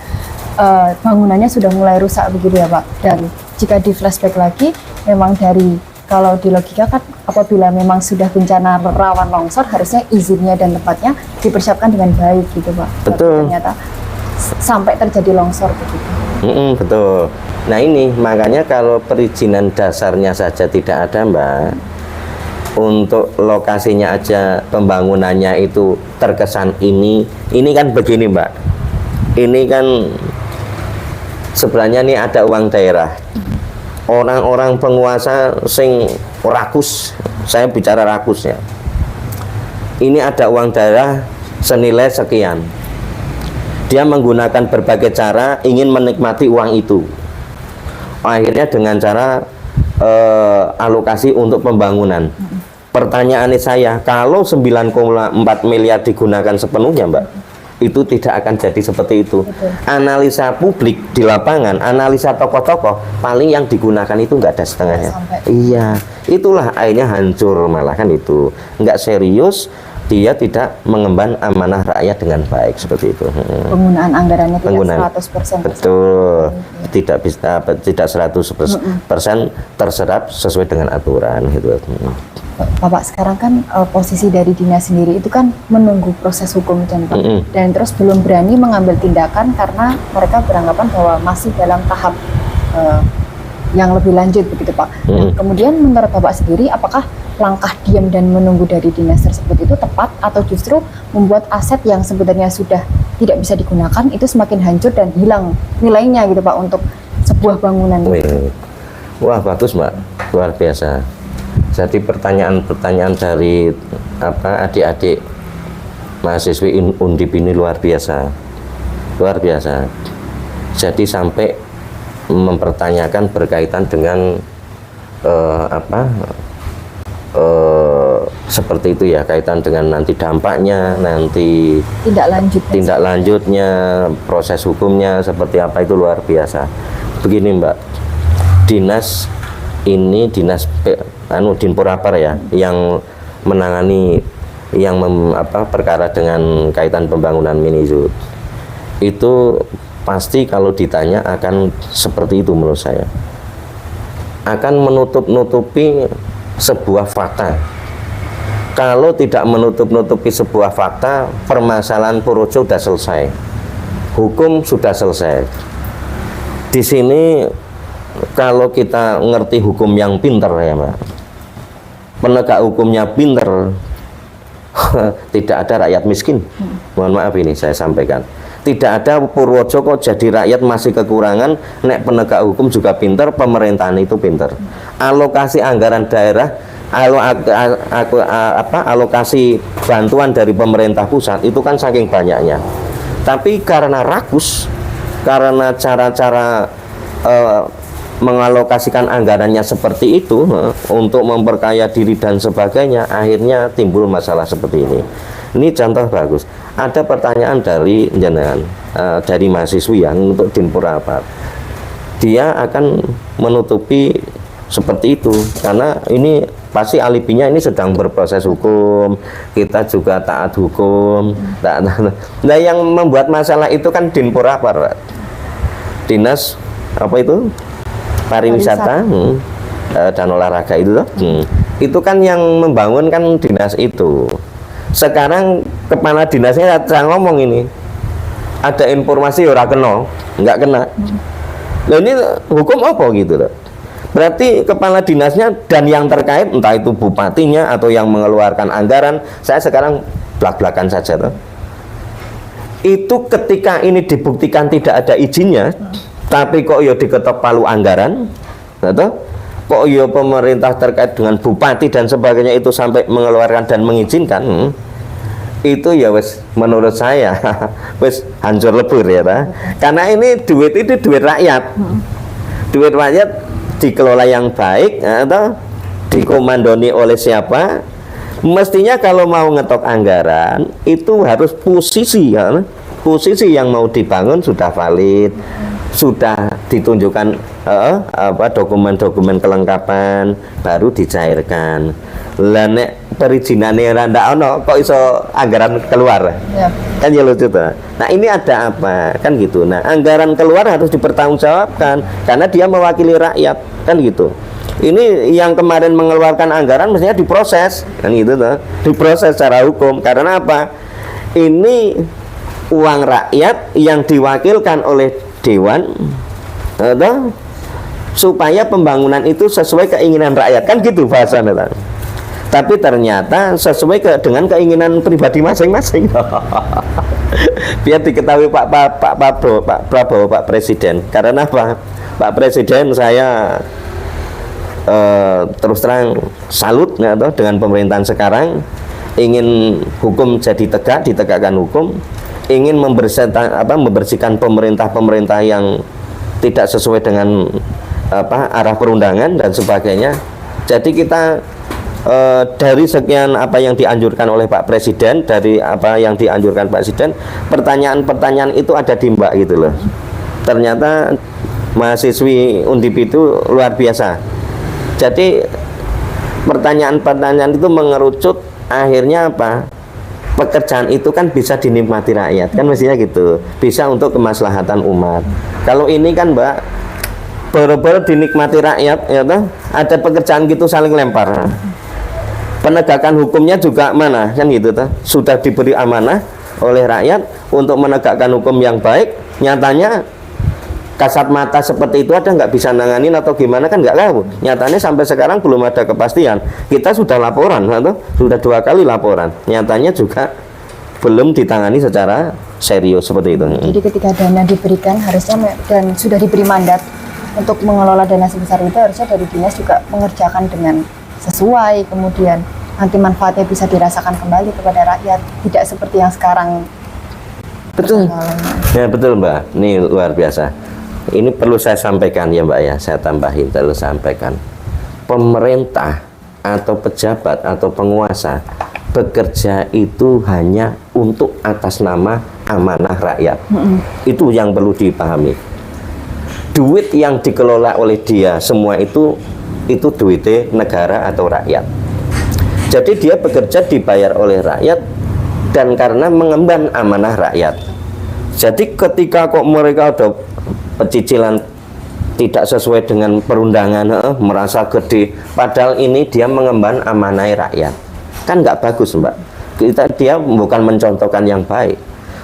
bangunannya sudah mulai rusak begitu ya Pak. Dan jika di flashback lagi, memang dari kalau di logika kan apabila memang sudah bencana rawan longsor, harusnya izinnya dan tempatnya dipersiapkan dengan baik gitu Pak. Betul. Tapi ternyata sampai terjadi longsor begitu. Betul. Nah ini makanya kalau perizinan dasarnya saja tidak ada Mbak, untuk lokasinya aja pembangunannya itu terkesan ini kan begini Mbak. Ini kan sebenarnya nih ada uang daerah. Orang-orang penguasa sing rakus, saya bicara rakus ya. Ini ada uang daerah senilai sekian. Dia menggunakan berbagai cara ingin menikmati uang itu. Akhirnya dengan cara alokasi untuk pembangunan. Pertanyaan saya, kalau 9,4 miliar digunakan sepenuhnya, Mbak, itu tidak akan jadi seperti itu. Betul. Analisa publik di lapangan, analisa tokoh-tokoh, paling yang digunakan itu nggak ada setengahnya. Iya, itulah akhirnya hancur malah kan itu. Nggak serius, dia tidak mengemban amanah rakyat dengan baik seperti itu. Penggunaan anggarannya tidak 100%. Betul, tidak bisa, tidak 100% terserap sesuai dengan aturan gitu. Bapak sekarang kan posisi dari dinas sendiri itu kan menunggu proses hukum dan Pak, dan terus belum berani mengambil tindakan karena mereka beranggapan bahwa masih dalam tahap yang lebih lanjut begitu Pak. Nah, kemudian menurut Bapak sendiri, apakah langkah diam dan menunggu dari dinas tersebut itu tepat atau justru membuat aset yang sebenarnya sudah tidak bisa digunakan itu semakin hancur dan hilang nilainya gitu Pak untuk sebuah bangunan? Wah, bagus Mbak, luar biasa. Jadi pertanyaan-pertanyaan dari adik-adik mahasiswi Undip ini luar biasa, luar biasa. Jadi sampai mempertanyakan berkaitan dengan seperti itu ya, kaitan dengan nanti dampaknya, nanti tindak lanjutnya, proses hukumnya seperti apa, itu luar biasa. Begini Mbak, dinas ini dinas Dinpurapar ya, yang menangani yang perkara dengan kaitan pembangunan mini zoo itu pasti kalau ditanya akan seperti itu. Menurut saya akan menutup-nutupi sebuah fakta. Kalau tidak menutup-nutupi sebuah fakta, permasalahan Purworejo sudah selesai, hukum sudah selesai. Di sini kalau kita ngerti hukum yang pinter ya Mbak, penegak hukumnya pinter, tidak ada rakyat miskin. Mohon maaf ini saya sampaikan, tidak ada Purworejo kok jadi rakyat masih kekurangan. Nek penegak hukum juga pinter, pemerintahan itu pinter. Alokasi anggaran daerah, alokasi bantuan dari pemerintah pusat itu kan saking banyaknya. Tapi karena rakus, karena cara-cara mengalokasikan anggarannya seperti itu untuk memperkaya diri dan sebagainya, akhirnya timbul masalah seperti ini. Ini contoh bagus. Ada pertanyaan dari jenengan, dari mahasiswi yang untuk Dinpurapar, dia akan menutupi seperti itu karena ini pasti alibinya ini sedang berproses hukum, kita juga taat hukum. Nah, yang membuat masalah itu kan Dinpurapar, dinas apa itu pariwisata dan olahraga itu loh. Itu kan yang membangun kan dinas itu. Sekarang kepala dinasnya saya ngomong ini ada informasi ora kena, nggak kena. Nah, ini hukum apa gitu loh. Berarti kepala dinasnya dan yang terkait entah itu bupatinya atau yang mengeluarkan anggaran, saya sekarang belak-belakan saja toh. Itu ketika ini dibuktikan tidak ada izinnya, tapi kok ya diketok palu anggaran, atau kok ya pemerintah terkait dengan bupati dan sebagainya itu sampai mengeluarkan dan mengizinkan, itu ya wes menurut saya wes hancur lebur ya ta? Karena ini duit itu duit rakyat, duit rakyat dikelola yang baik atau dikomandoni oleh siapa, mestinya kalau mau ngetok anggaran itu harus posisi ya, posisi yang mau dibangun sudah valid, sudah ditunjukkan dokumen-dokumen kelengkapan, baru dicairkan. Lah nek perizinane ora ndak ono kok iso anggaran keluar ya. Kan ya lucu tuh. Nah ini ada apa kan gitu. Nah anggaran keluar harus dipertanggungjawabkan karena dia mewakili rakyat kan gitu. Ini yang kemarin mengeluarkan anggaran mestinya diproses kan gitu tuh, diproses secara hukum. Karena apa? Ini uang rakyat yang diwakilkan oleh dewan atau supaya pembangunan itu sesuai keinginan rakyat kan gitu bahasanya. Tapi ternyata sesuai dengan keinginan pribadi masing-masing. Biar diketahui Pak Prabowo, Pak Presiden. Karena apa? Pak Presiden saya terus terang salut dengan pemerintahan sekarang, ingin hukum jadi tegak, ditegakkan hukum, ingin membersihkan pemerintah yang tidak sesuai dengan arah perundangan dan sebagainya. Jadi kita dari sekian apa yang dianjurkan oleh Pak Presiden, dari apa yang dianjurkan Pak Presiden, pertanyaan-pertanyaan itu ada di Mbak gitu loh. Ternyata mahasiswi Undip itu luar biasa. Jadi pertanyaan-pertanyaan itu mengerucut, akhirnya apa? Pekerjaan itu kan bisa dinikmati rakyat, kan mestinya gitu, bisa untuk kemaslahatan umat. Kalau ini kan Mbak, baru-baru dinikmati rakyat, ya toh, ada pekerjaan gitu saling lempar. Penegakan hukumnya juga mana, kan gitu toh, sudah diberi amanah oleh rakyat untuk menegakkan hukum yang baik, nyatanya kasat mata seperti itu ada nggak bisa nanganin atau gimana kan nggak tahu. Nyatanya sampai sekarang belum ada kepastian. Kita sudah laporan, atau sudah 2 kali laporan. Nyatanya juga belum ditangani secara serius seperti itu. Jadi ketika dana diberikan harusnya dan sudah diberi mandat untuk mengelola dana sebesar itu, harusnya dari dinas juga mengerjakan dengan sesuai, kemudian nanti manfaatnya bisa dirasakan kembali kepada rakyat, tidak seperti yang sekarang. Betul. Ya betul Mbak. Ini luar biasa. Ini perlu saya sampaikan ya Mbak ya, saya tambahin, perlu sampaikan. Pemerintah atau pejabat atau penguasa bekerja itu hanya untuk atas nama amanah rakyat. Itu yang perlu dipahami. Duit yang dikelola oleh dia semua itu duitnya negara atau rakyat. Jadi dia bekerja dibayar oleh rakyat dan karena mengemban amanah rakyat. Jadi ketika kok mereka ada pecicilan tidak sesuai dengan perundangan, merasa gede, padahal ini dia mengemban amanah rakyat, kan nggak bagus Mbak. Dia bukan mencontohkan yang baik.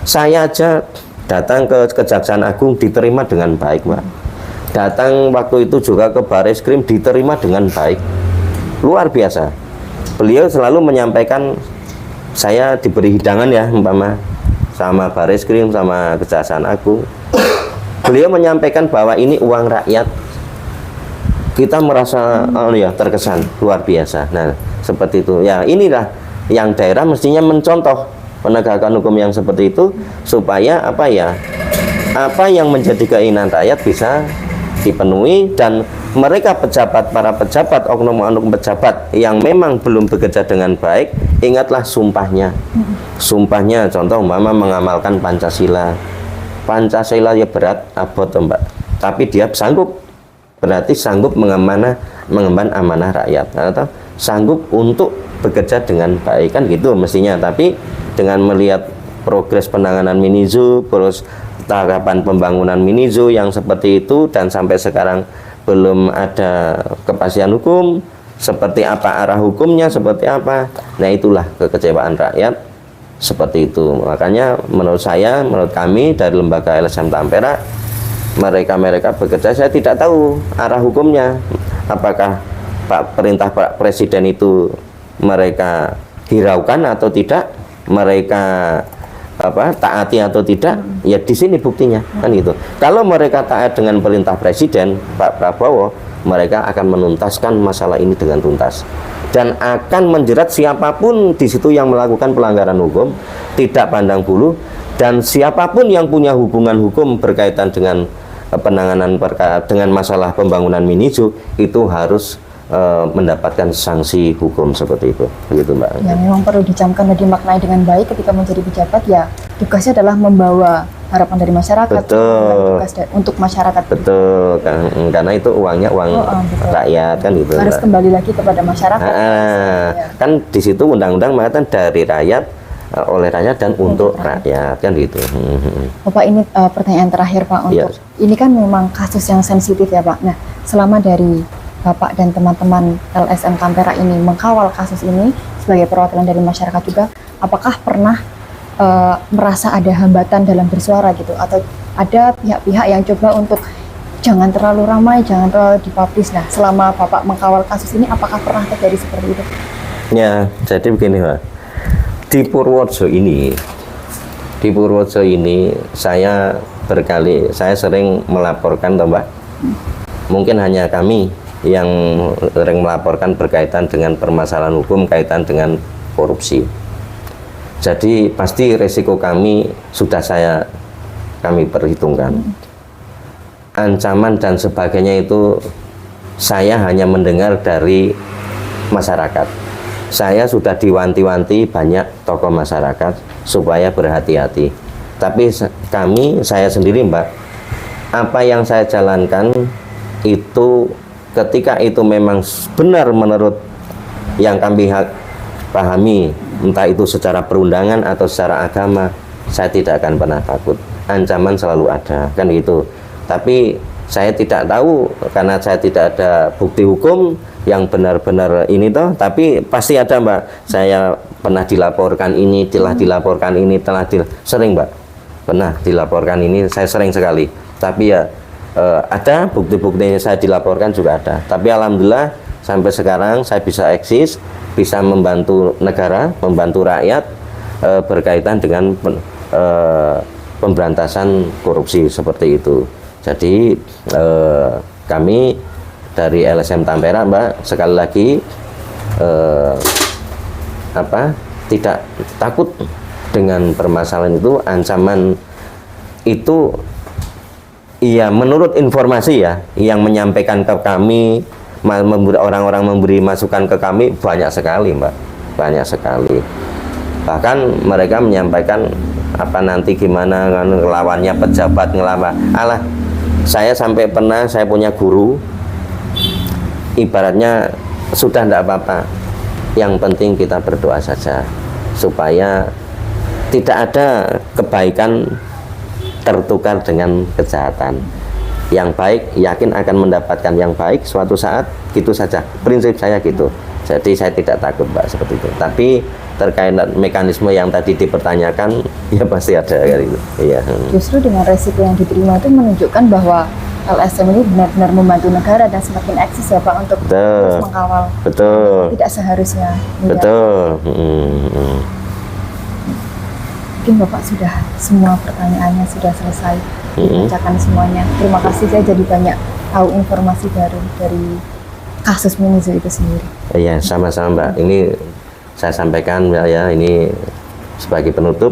Saya aja datang ke Kejaksaan Agung diterima dengan baik Mbak. Datang waktu itu juga ke Bareskrim diterima dengan baik, luar biasa. Beliau selalu menyampaikan, saya diberi hidangan ya umpama sama Bareskrim sama Kejaksaan Agung. Beliau menyampaikan bahwa ini uang rakyat. Kita merasa terkesan luar biasa. Nah, seperti itu. Ya, inilah yang daerah mestinya mencontoh penegakan hukum yang seperti itu supaya apa yang menjadi keinginan rakyat bisa dipenuhi, dan mereka para pejabat, oknum-oknum pejabat yang memang belum bekerja dengan baik, ingatlah sumpahnya. Sumpahnya contoh umpama mengamalkan Pancasila. Pancasila ya berat, abot Mbak, tapi dia sanggup, berarti sanggup mengemban amanah rakyat, atau sanggup untuk bekerja dengan baik, kan gitu mestinya. Tapi dengan melihat progres penanganan Minizu, terus tahapan pembangunan Minizu yang seperti itu, dan sampai sekarang belum ada kepastian hukum, seperti apa arah hukumnya, seperti apa, nah itulah kekecewaan rakyat. Seperti itu. Makanya menurut kami dari lembaga LSM Tampera, mereka bekerja, saya tidak tahu arah hukumnya, apakah perintah Pak Presiden itu mereka hiraukan atau tidak, mereka taati atau tidak. Ya di sini buktinya, kan gitu. Kalau mereka taat dengan perintah Presiden Pak Prabowo, mereka akan menuntaskan masalah ini dengan tuntas dan akan menjerat siapapun di situ yang melakukan pelanggaran hukum, tidak pandang bulu, dan siapapun yang punya hubungan hukum berkaitan dengan penanganan dengan masalah pembangunan Minizu itu harus mendapatkan sanksi hukum seperti itu, begitu Mbak. Ya memang perlu dicamkan dan dimaknai dengan baik ketika menjadi pejabat, ya tugasnya adalah membawa harapan dari masyarakat. Betul. Tugas untuk masyarakat. Betul, karena itu uangnya uang rakyat, kan gitu. Harus kembali lagi kepada masyarakat. Kan di situ undang-undang mengatakan dari rakyat, oleh rakyat dan untuk rakyat, kan gitu. Bapak, ini pertanyaan terakhir Pak, untuk ini kan memang kasus yang sensitif ya Pak. Nah, selama dari Bapak dan teman-teman LSM Tampera ini mengkawal kasus ini sebagai perwakilan dari masyarakat juga, apakah pernah merasa ada hambatan dalam bersuara gitu, atau ada pihak-pihak yang coba untuk jangan terlalu ramai, jangan terlalu dipublish? Nah, selama Bapak mengkawal kasus ini, apakah pernah terjadi seperti itu? Ya, jadi begini Pak, di Purworejo ini saya sering melaporkan Mbak. Mungkin hanya kami yang sering melaporkan berkaitan dengan permasalahan hukum kaitan dengan korupsi. Jadi pasti resiko kami sudah kami perhitungkan. Ancaman dan sebagainya itu saya hanya mendengar dari masyarakat. Saya sudah diwanti-wanti banyak tokoh masyarakat supaya berhati-hati. Tapi saya sendiri Mbak, apa yang saya jalankan itu ketika itu memang benar menurut yang kami pahami, entah itu secara perundangan atau secara agama, saya tidak akan pernah takut. Ancaman selalu ada, kan gitu. Tapi saya tidak tahu karena saya tidak ada bukti hukum yang benar-benar ini toh, tapi pasti ada Mbak. Saya pernah dilaporkan ini, sering Mbak. Pernah dilaporkan ini, saya sering sekali. Tapi ya ada bukti-buktinya saya dilaporkan juga ada. Tapi alhamdulillah sampai sekarang saya bisa eksis, bisa membantu negara, membantu rakyat berkaitan dengan pemberantasan korupsi seperti itu. Jadi kami dari LSM Tampera Mbak, sekali lagi tidak takut dengan permasalahan itu. Ancaman itu iya menurut informasi ya yang menyampaikan ke kami, orang-orang memberi masukan ke kami banyak sekali Mbak, banyak sekali. Bahkan mereka menyampaikan apa nanti gimana ngelawannya pejabat ngelawan. Alah, saya sampai pernah, saya punya guru, ibaratnya sudah tidak apa-apa, yang penting kita berdoa saja supaya tidak ada kebaikan tertukar dengan kejahatan. Yang baik yakin akan mendapatkan yang baik suatu saat, gitu saja prinsip saya gitu. Jadi saya tidak takut Mbak seperti itu. Tapi terkait mekanisme yang tadi dipertanyakan, ya pasti ada gitu. Iya. Justru dengan resiko yang diterima itu menunjukkan bahwa LSM ini benar-benar membantu negara dan semakin eksis ya Pak untuk terus mengawal. Betul. Tidak seharusnya. Betul. Mungkin Bapak sudah semua pertanyaannya sudah selesai dibacakan semuanya. Terima kasih, saya jadi banyak tahu informasi baru dari kasus Minizo itu sendiri. Iya, sama-sama Mbak. Ini saya sampaikan ya, ini sebagai penutup.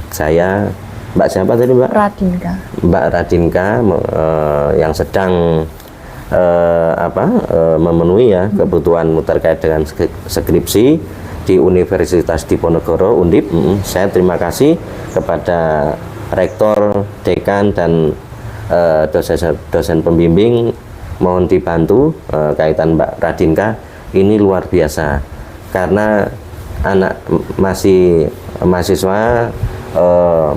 Saya Mbak siapa tadi Mbak? Radinka. Mbak Radinka yang sedang memenuhi ya kebutuhan terkait dengan skripsi di Universitas Diponegoro Undip. Saya terima kasih kepada rektor, dekan dan dosen pembimbing. Mohon dibantu kaitan Mbak Radinka, ini luar biasa karena anak masih mahasiswa,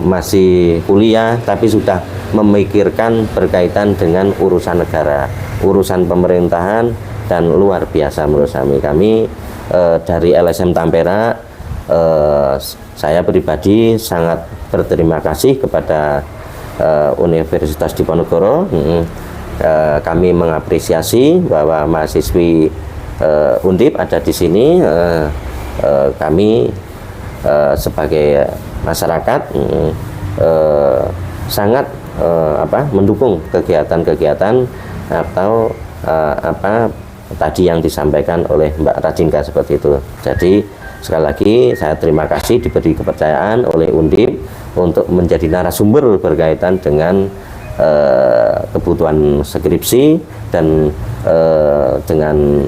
masih kuliah tapi sudah memikirkan berkaitan dengan urusan negara, urusan pemerintahan, dan luar biasa menurut kami dari LSM Tampera. Saya pribadi sangat berterima kasih kepada Universitas Diponegoro. Kami mengapresiasi bahwa mahasiswi Undip ada di sini. Kami sebagai masyarakat sangat mendukung kegiatan-kegiatan atau tadi yang disampaikan oleh Mbak Radinka seperti itu. Jadi sekali lagi saya terima kasih diberi kepercayaan oleh Undip untuk menjadi narasumber berkaitan dengan kebutuhan skripsi dan dengan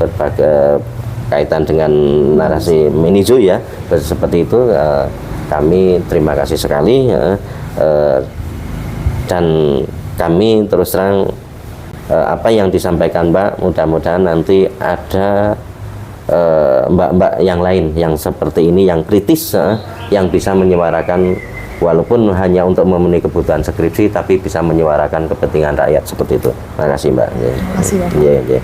berbagai kaitan dengan narasi Minizo ya seperti itu. Kami terima kasih sekali dan kami terus terang apa yang disampaikan Mbak, mudah-mudahan nanti ada mbak-mbak yang lain yang seperti ini, yang kritis, yang bisa menyuarakan walaupun hanya untuk memenuhi kebutuhan skripsi tapi bisa menyuarakan kepentingan rakyat seperti itu. Terima kasih Mbak. Terima kasih Bapak. Yeah.